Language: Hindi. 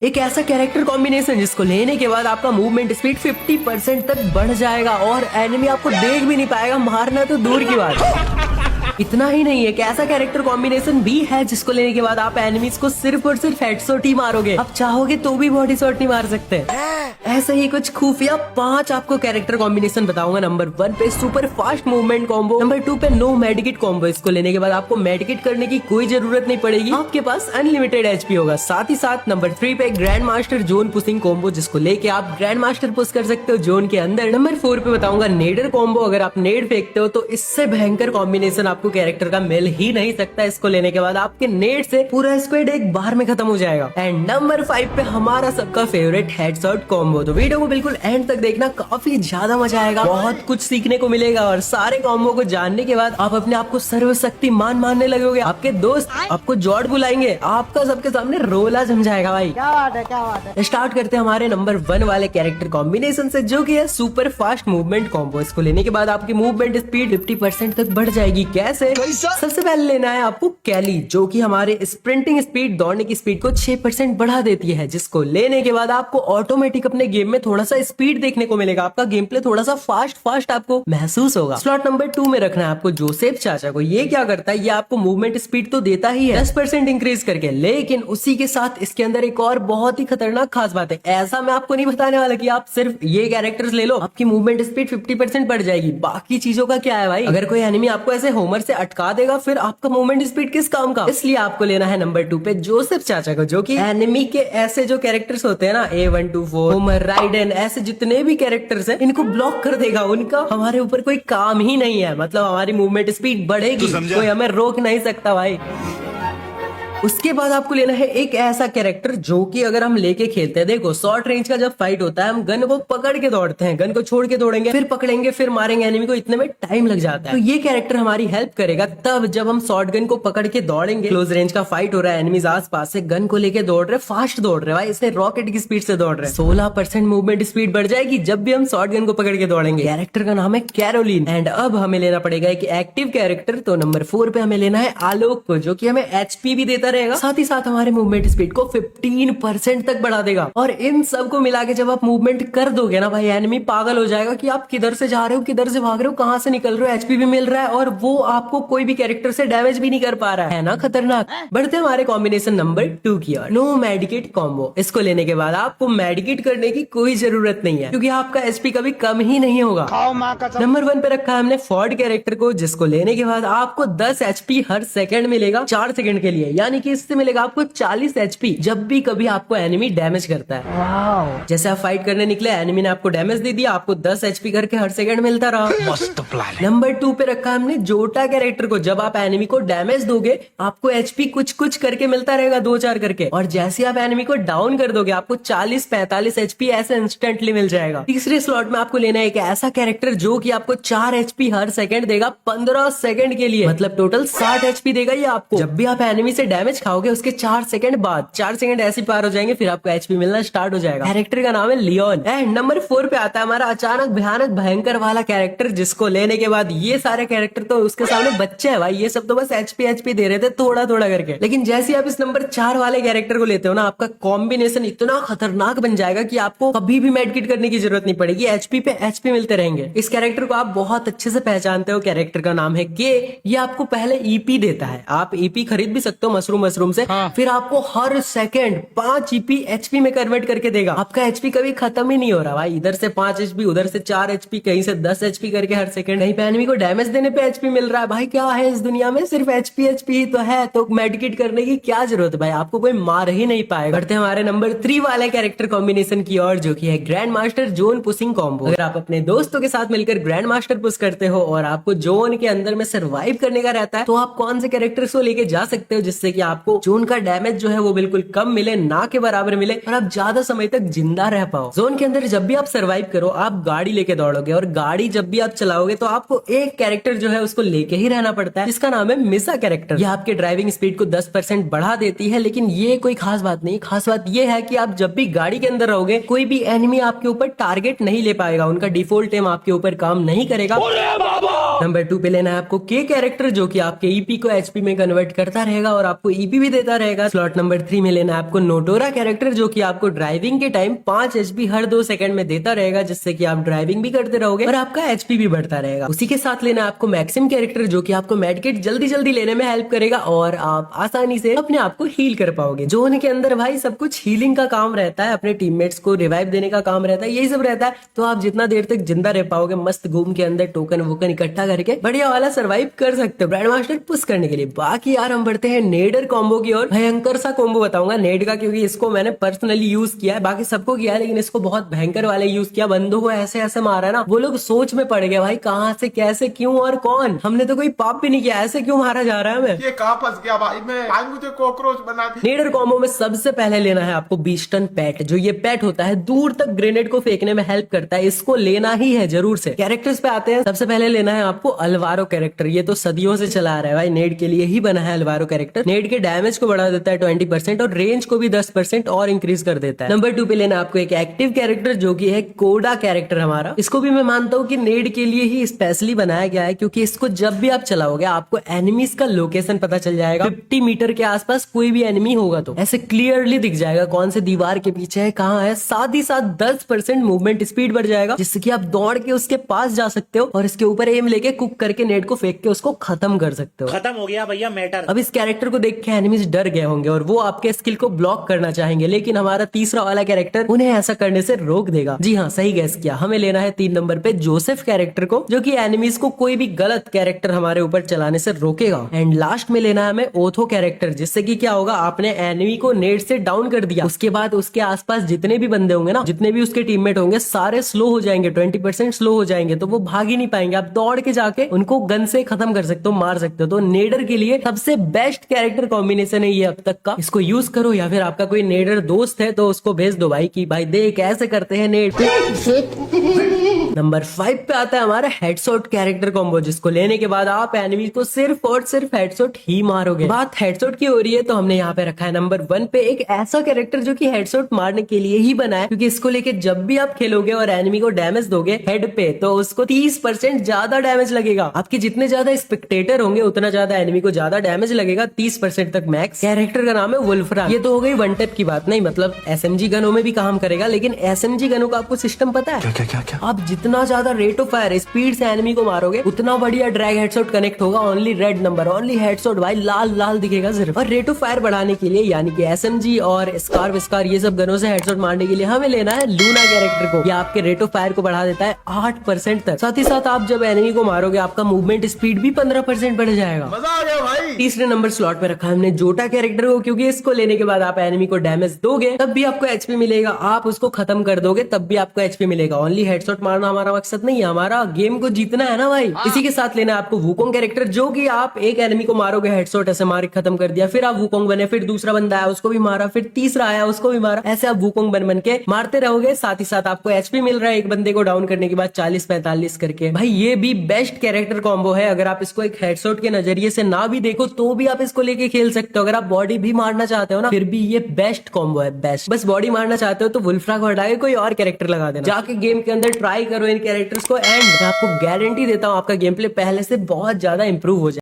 एक ऐसा कैरेक्टर कॉम्बिनेशन जिसको लेने के बाद आपका मूवमेंट स्पीड 50% तक बढ़ जाएगा और एनिमी आपको देख भी नहीं पाएगा, मारना तो दूर की बात है। इतना ही नहीं है, एक ऐसा कैरेक्टर कॉम्बिनेशन भी है जिसको लेने के बाद आप एनिमीज को सिर्फ और सिर्फ हेडशॉट ही मारोगे, आप चाहोगे तो भी बॉडी शॉट नहीं मार सकते। ऐसे ही कुछ खुफिया 5 आपको कैरेक्टर कॉम्बिनेशन बताऊंगा। नंबर 1 पे super fast movement combo, number 2 पे नो मेडिकेट कॉम्बो। इसको लेने के बाद आपको मेडिकेट करने की कोई जरूरत नहीं पड़ेगी, आपके पास अनलिमिटेड एचपी होगा। साथ ही साथ नंबर 3 पे grand master zone pushing combo, जिसको लेके आप ग्रैंड मास्टर पुश कर सकते हो जोन के अंदर। नंबर 4 पे बताऊंगा नेडर कॉम्बो, अगर आप नेड फेंकते हो तो इससे भयंकर कॉम्बिनेशन आपको कैरेक्टर का मिल ही नहीं सकता। इसको लेने के बाद आपके नेड से पूरा स्क्वाड एक बार में खत्म हो जाएगा। एंड नंबर 5 पे हमारा सबका फेवरेट हेडशॉट कॉम्बो। तो वीडियो को बिल्कुल एंड तक देखना, काफी ज्यादा मजा आएगा, बहुत कुछ सीखने को मिलेगा और सारे कॉम्बो को जानने के बाद आप अपने आप को सर्वशक्तिमान मानने लगोगे। आपके दोस्त आपको जॉर्ड बुलाएंगे, आपका सबके सामने रोला जम जाएगा भाई। क्या बात है, क्या बात है। स्टार्ट करते हैं हमारे नंबर 1 वाले कैरेक्टर कॉम्बिनेशन से, जो कि है सुपर फास्ट मूवमेंट कॉम्बो। इसको लेने के बाद आपकी मूवमेंट स्पीड 50% तक बढ़ जाएगी। कैसे? सबसे पहले लेना है आपको कैली, जो कि हमारे स्प्रिंटिंग स्पीड, दौड़ने की स्पीड को 6% बढ़ा देती है। जिसको लेने के बाद आपको ऑटोमेटिक अपने गेम में थोड़ा सा स्पीड देखने को मिलेगा, आपका गेम प्ले थोड़ा सा फास्ट आपको महसूस होगा। स्लॉट नंबर 2 में रखना है आपको जोसेफ चाचा को। ये क्या करता है, ये आपको मूवमेंट स्पीड तो देता ही है 10% इंक्रीज करके, लेकिन उसी के साथ इसके अंदर एक और बहुत ही खतरनाक खास बात है। ऐसा मैं आपको नहीं बताने वाला कि आप सिर्फ ये कैरेक्टर्स ले लो आपकी मूवमेंट स्पीड 50% बढ़ जाएगी। बाकी चीजों का क्या है भाई, अगर कोई एनिमी आपको ऐसे होमर से अटका देगा फिर आपका मूवमेंट स्पीड किस काम का। इसलिए आपको लेना है नंबर 2 पे जोसेफ चाचा को, जो कि एनिमी के ऐसे जो कैरेक्टर्स होते हैं ना, A124, होमर, राइडन, ऐसे जितने भी कैरेक्टर्स हैं इनको ब्लॉक कर देगा। उनका हमारे ऊपर कोई काम ही नहीं है, मतलब हमारी मूवमेंट स्पीड बढ़ेगी, कोई हमें रोक नहीं सकता भाई। उसके बाद आपको लेना है एक ऐसा कैरेक्टर जो कि अगर हम लेके खेलते हैं, देखो शॉर्ट रेंज का जब फाइट होता है हम गन को पकड़ के दौड़ते हैं, गन को छोड़ के दौड़ेंगे, फिर पकड़ेंगे, फिर मारेंगे एनिमी को, इतने में टाइम लग जाता है। तो ये कैरेक्टर हमारी हेल्प करेगा तब जब हम शॉर्ट गन को पकड़ के दौड़ेंगे, क्लोज रेंज का फाइट हो रहा है, एनिमीज आस पास से गन को लेके दौड़ रहे, फास्ट दौड़ रहे भाई, इससे रॉकेट की स्पीड से दौड़ रहे। 16% मूवमेंट स्पीड बढ़ जाएगी जब भी हम शॉर्ट गन को पकड़ के दौड़ेंगे। कैरेक्टर का नाम है कैरोलिन। एंड अब हमें लेना पड़ेगा एक एक्टिव कैरेक्टर, तो नंबर 4 पे हमें लेना है आलोक को, जो कि हमें एचपी भी देता रहेगा, साथ ही साथ हमारे मूवमेंट स्पीड को 15% तक बढ़ा देगा। और इन सब को मिला के जब आप मूवमेंट कर दोगे ना भाई, एनिमी पागल हो जाएगा कि आप किधर से जा रहे हो, किधर से भाग रहे हो, कहां से निकल रहे हो, एचपी भी मिल रहा है और वो आपको कोई भी कैरेक्टर से डैमेज भी नहीं कर पा रहा है ना, खतरनाक। बढ़ते हमारे कॉम्बिनेशन नंबर 2 की ओर, नो मेडिकेट कॉम्बो। इसको लेने के बाद आपको मेडिकेट करने की कोई जरूरत नहीं है, क्योंकि आपका एचपी कभी कम ही नहीं होगा। नंबर 1 पे रखा है हमने फॉर्ड कैरेक्टर को, जिसको लेने के बाद आपको 10 एचपी हर सेकंड मिलेगा 4 सेकंड के लिए, यानी कि इससे मिलेगा आपको 40 एचपी जब भी कभी आपको एनिमी डैमेज करता है। वाओ। जैसे आप फाइट करने निकले, एनिमी ने आपको डैमेज दे दिया, आपको 10 एचपी करके हर सेकंड मिलता रहा। मस्त प्लान। नंबर 2 पे रखा हमने जोटा कैरेक्टर को, जब आप एनिमी को डैमेज दोगे आपको एचपी कुछ कुछ करके मिलता रहेगा, 2-4 करके, और जैसे आप एनिमी को डाउन कर दोगे आपको 40-45 एचपी ऐसे इंस्टेंटली मिल जाएगा। तीसरे स्लॉट में आपको लेना है एक ऐसा कैरेक्टर जो कि आपको 4 एचपी हर सेकंड देगा 15 सेकंड के लिए, मतलब टोटल 60 एचपी देगा ये आपको। जब भी आप एनिमी से डैमेज खाओगे उसके 4 सेकंड बाद, 4 सेकंड ऐसे पार हो जाएंगे, फिर आपको एचपी मिलना स्टार्ट हो जाएगा। कैरेक्टर का नाम है लियोन। एंड नंबर 4 पे आता है हमारा अचानक भयानक भयंकर वाला कैरेक्टर, जिसको लेने के बाद ये सारे कैरेक्टर तो उसके सामने बच्चे हैं भाई, ये सब तो बस एचपी दे रहे थे थोड़ा थोड़ा करके, लेकिन जैसे आप इस नंबर 4 वाले कैरेक्टर को लेते हो ना, आपका कॉम्बिनेशन इतना खतरनाक बन जाएगा कि आपको कभी भी मेडिकेट करने की जरूरत नहीं पड़ेगी, एचपी पे एचपी मिलते रहेंगे। इस कैरेक्टर को आप बहुत अच्छे से पहचानते हो, कैरेक्टर का नाम है के। ये आपको पहले ईपी देता है, आप ईपी खरीद भी सकते हो मशरूम से, फिर आपको हर सेकंड 5 ईपी एचपी में कन्वर्ट करके देगा। आपका एचपी कभी खत्म ही नहीं हो रहा भाई, इधर से 5 एचपी, उधर से 4 एचपी, कहीं से 10 एचपी करके हर सेकंड। कहीं पे एनिमी को डैमेज देने पे एचपी मिल रहा है भाई, क्या है इस दुनिया में, सिर्फ एचपी ही तो है, तो मेडिकेट करने की क्या जरूरत है भाई, आपको कोई मार ही नहीं पाएगा। बढ़ते हमारे नंबर 3 वाले कैरेक्टर कॉम्बिनेशन की ओर, जो कि है grand master zone pushing combo. अगर आप अपने दोस्तों के साथ मिलकर ग्रैंड मास्टर पुश करते हो और आपको जोन के अंदर में सर्वाइव करने का रहता है, तो आप कौन से कैरेक्टर्स को लेके जा सकते हो जिससे कि आपको जोन का डैमेज जो है वो बिल्कुल कम मिले, ना के बराबर मिले, और आप ज्यादा समय तक जिंदा रह पाओ। जोन के अंदर जब भी आप सर्वाइव करो आप गाड़ी लेके दौड़ोगे, और गाड़ी जब भी आप चलाओगे तो आपको एक कैरेक्टर जो है उसको लेके ही रहना पड़ता है, जिसका नाम है मिसा कैरेक्टर। यह आपके ड्राइविंग स्पीड को 10% बढ़ा देती है, लेकिन ये कोई खास बात नहीं, खास बात ये है कि आप जब भी गाड़ी के अंदर रहोगे कोई भी एनिमी आपके ऊपर टारगेट नहीं ले पाएगा, उनका डिफॉल्ट एम आपके ऊपर काम नहीं करेगा। नंबर 2 पे लेना है आपको के कैरेक्टर, जो कि आपके ईपी को एचपी में कन्वर्ट करता रहेगा और आपको ईपी भी देता रहेगा। स्लॉट नंबर 3 में लेना है आपको नोटोरा कैरेक्टर, जो कि आपको ड्राइविंग के टाइम 5 एचपी हर 2 सेकंड में देता रहेगा, जिससे कि आप ड्राइविंग भी करते रहोगे और आपका एचपी भी बढ़ता रहेगा। उसी के साथ लेना है आपको मैक्सिम कैरेक्टर, जो कि आपको मेडिकेट जल्दी जल्दी लेने में हेल्प करेगा और आप आसानी से अपने आप को हील कर पाओगे। जोन के अंदर भाई सब कुछ हीलिंग का काम रहता है, अपने टीममेट्स को रिवाइव देने का काम रहता है, यही सब रहता है। तो आप जितना देर तक जिंदा रह पाओगे, मस्त घूम के अंदर टोकन वोकन इकट्ठा करके बढ़िया वाला सर्वाइव कर सकते हो ग्रैंड मास्टर पुश करने के लिए। बाकी यार हम बढ़ते हैं नेडर कॉम्बो की ओर। भयंकर सा कॉम्बो बताऊंगा नेड का, क्योंकि इसको मैंने पर्सनली यूज किया है, बाकी सबको किया है लेकिन इसको बहुत भयंकर वाले यूज किया। बंदों को ऐसे ऐसे मारा ना, वो लोग सोच में पड़ गए भाई कहां से कैसे क्यों और कौन। हमने तो कोई पाप भी नहीं किया, ऐसे क्यों मारा जा रहा है हमें, ये कहां फंस गया भाई मैं, आज मुझे कॉकरोच बना दी। नेडर कॉम्बो में सबसे पहले लेना है आपको बीस्टन पैट। जो ये पैट होता है दूर तक ग्रेनेड को फेंकने में हेल्प करता है, इसको लेना ही है जरूर से। कैरेक्टर्स पे आते हैं, सबसे पहले लेना है आपको अल्वारो कैरेक्टर। ये तो सदियों से चला आ रहा है भाई, नेड के लिए ही बना है अल्वारो कैरेक्टर। नेड के डैमेज को बढ़ा देता है 20% और रेंज को भी 10% और इंक्रीज कर देता है। नंबर 2 पे लेना आपको एक एक्टिव कैरेक्टर, जो कि है कोडा कैरेक्टर हमारा। इसको भी मैं मानता हूँ कि नेड के लिए ही स्पेशली बनाया गया है, क्योंकि इसको जब भी आप चलाओगे आपको एनिमीज का लोकेशन पता चल जाएगा। 50 मीटर के आसपास कोई भी एनिमी होगा तो ऐसे क्लियरली दिख जाएगा कौन से दीवार के पीछे है, कहाँ है। साथ ही साथ 10% मूवमेंट स्पीड बढ़ जाएगा, जिससे कि आप दौड़ के उसके पास जा सकते हो और इसके ऊपर एम लेके कुक करके नेट को फेंक के उसको खत्म कर सकते हो। खत्म हो गया भैया मैटर। अब इस कैरेक्टर को देख के एनिमीज डर गए होंगे और वो आपके स्किल को ब्लॉक करना चाहेंगे, लेकिन हमारा तीसरा वाला कैरेक्टर उन्हें ऐसा करने से रोक देगा। जी हाँ, सही गैस किया। हमें लेना है 3 नंबर पे जोसेफ कैरेक्टर को, जो कि एनिमीज को कोई भी गलत कैरेक्टर हमारे ऊपर चलाने से रोकेगा। एंड लास्ट में लेना है हमें ओथो कैरेक्टर, जिससे कि क्या होगा, आपने एनिमी को नेट से डाउन कर दिया, उसके बाद उसके आसपास जितने भी बंदे होंगे ना, जितने भी उसके टीममेट होंगे, सारे स्लो हो जाएंगे, 20% स्लो हो जाएंगे, तो वो भाग ही नहीं पाएंगे। आप दौड़ के जाके उनको गन से खत्म कर सकते हो, मार सकते हो। तो नेडर के लिए सबसे बेस्ट कैरेक्टर कॉम्बिनेशन है ये अब तक का, इसको यूज करो। या फिर आपका कोई नेडर दोस्त है तो उसको भेज दो भाई कि भाई देख ऐसे करते हैं नेड। नंबर 5 पे आता है हमारा हेडशॉट कैरेक्टर कॉम्बो, जिसको लेने के बाद आप एनिमी को सिर्फ और सिर्फ हेडशॉट ही मारोगे। बात हेडशॉट की हो रही है तो हमने यहाँ पे रखा है नंबर 1 पे एक ऐसा कैरेक्टर जो कि हेडशॉट मारने के लिए ही बना है, क्योंकि इसको लेके जब भी आप खेलोगे और एनिमी को डैमेज दोगे हेड पे, तो उसको 30% ज्यादा डैमेज लगेगा। आपके जितने ज्यादा स्पेक्टेटर होंगे उतना ज्यादा एनिमी को ज्यादा डैमेज लगेगा, 30% तक मैक्स। कैरेक्टर का नाम है वुल्फ्रान। ये तो हो गई वन टैप की बात, नहीं मतलब एसएमजी गनों में भी काम करेगा, लेकिन एसएमजी गनों का आपको सिस्टम पता है क्या? आप जितना ज्यादा रेट ऑफ फायर स्पीड से एनिमी को मारोगे उतना बढ़िया ड्रैग हेडशॉट कनेक्ट होगा। Only red number, only headshot भाई, लाल लाल दिखेगा सिर्फ। और रेट ऑफ फायर बढ़ाने के लिए यानी कि एसएमजी और स्कार ये सब गनों से हेडशॉट मारने के लिए हमें लेना है लूना कैरेक्टर को। ये आपके रेट ऑफ फायर को बढ़ा देता है 8% तक। साथ ही साथ आप जब एनिमी को मारोगे आपका मूवमेंट स्पीड भी 15% बढ़ जाएगा। मजा आ गया भाई। तीसरे नंबर स्लॉट पे रखा हमने जोटा कैरेक्टर को, क्योंकि इसको लेने के बाद आप एनिमी को डैमेज दोगे तब भी आपको एचपी मिलेगा, आप उसको खत्म कर दोगे तब भी आपको एचपी मिलेगा। ओनली हेडशॉट मारना हमारा मकसद नहीं है, हमारा गेम को जीतना है ना भाई। इसी के साथ लेना है आपको वुकोंग कैरेक्टर, जो कि आप एक एनिमी को मारोगे हेडशॉट ऐसे मार के खत्म कर दिया, फिर आप वुकोंग बने, फिर दूसरा बंदा आया उसको भी मारा, फिर तीसरा आया उसको भी मारा, ऐसे आप वुकोंग बन के मारते रहोगे। साथ ही साथ आपको एचपी मिल रहा है एक बंदे को डाउन करने के बाद 40-45 करके। भाई ये भी बेस्ट कैरेक्टर कॉम्बो है। अगर आप इसको एक हेडशॉट के नजरिए से ना भी देखो तो भी आप इसको लेके खेल सकते हो। अगर आप बॉडी भी मारना चाहते हो ना, फिर भी ये बेस्ट कॉम्बो है, बेस्ट। बस बॉडी मारना चाहते हो तो वुल्फ्रा को हटा के कोई और कैरेक्टर लगा देना, जाके गेम के अंदर ट्राई करो इन कैरेक्टर्स को, एंड मैं आपको गारंटी देता हूँ आपका गेम प्ले पहले से बहुत ज्यादा इंप्रूव हो जाए।